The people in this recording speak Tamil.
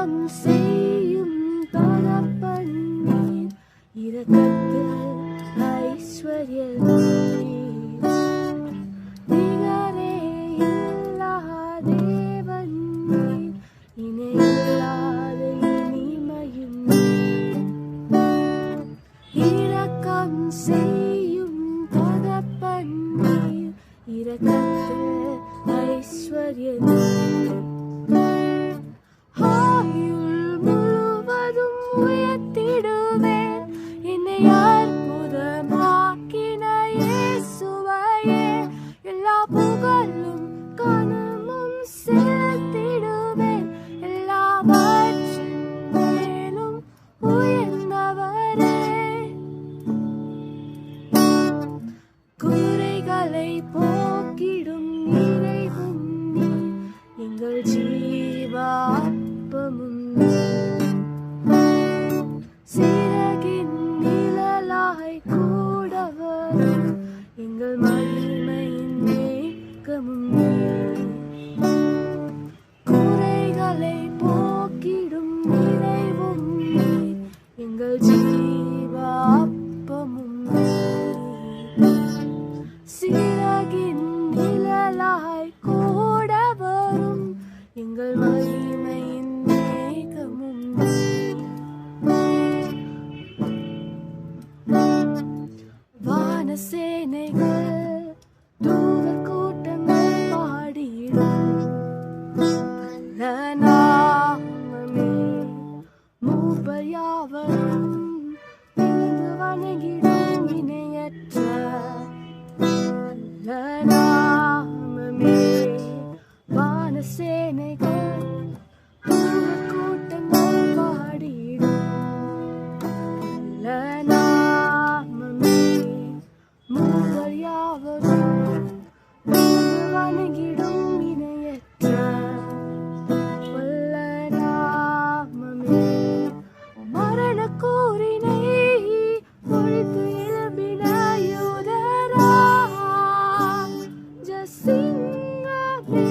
இரக்கம் செய்யும் தகப்பன் நீர், இரக்கத்தில் ஐஸ்வர்யமே. நிகரே இல்லா தேவன் நீர், இணையில்லாத இனிமையும் நீர். இரக்கம் செய்யும் தகப்பன் நீர், இரக்கத்தில் ஐஸ்வர்யமே. ஆயுள் முழுவதும் உயர்த்திடுவேன் என்னை அற்புதமாக்கின இயேசுவையே. எல்லா புகழும் கனமும் செலுத்திடுவேன் எல்லாவற்றின் மேலும் உயர்ந்தவரே. குறைகளை போக்கிடும் நிறைவும் நீர், எங்கள் ஜீவாப்பமும் நீர். சிறகின் நிழலாய் கூட வரும் எங்கள் மகிமையின் மேகமும் நீர். குறைகளை போக்கிடும் நிறைவும் நீர், எங்கள் ஜீவாப்பமும் நீர். சிறகின் நிழலாய் கூட வரும் எங்கள் மகிமையின் மேகமும் நீர். வானசேனைகள் தூதர் கூட்டங்கள் பாடிடும் நல்ல நாமமே. மூப்பர் யாவரும் விழுந்து வணங்கிடும் இணையற்ற நல்ல நாமமே. வானசேனைகள் தூதர் கூட்டங்கள் பாடிடும் நல்ல நாமமே. மூப்பர் யாவரும் விழுந்து வணங்கிடும் இணையற்ற வல்ல நாமமே. மரண கூறினை ஒழித்து எழும்பின யூதரா, ஜசிங்கமே.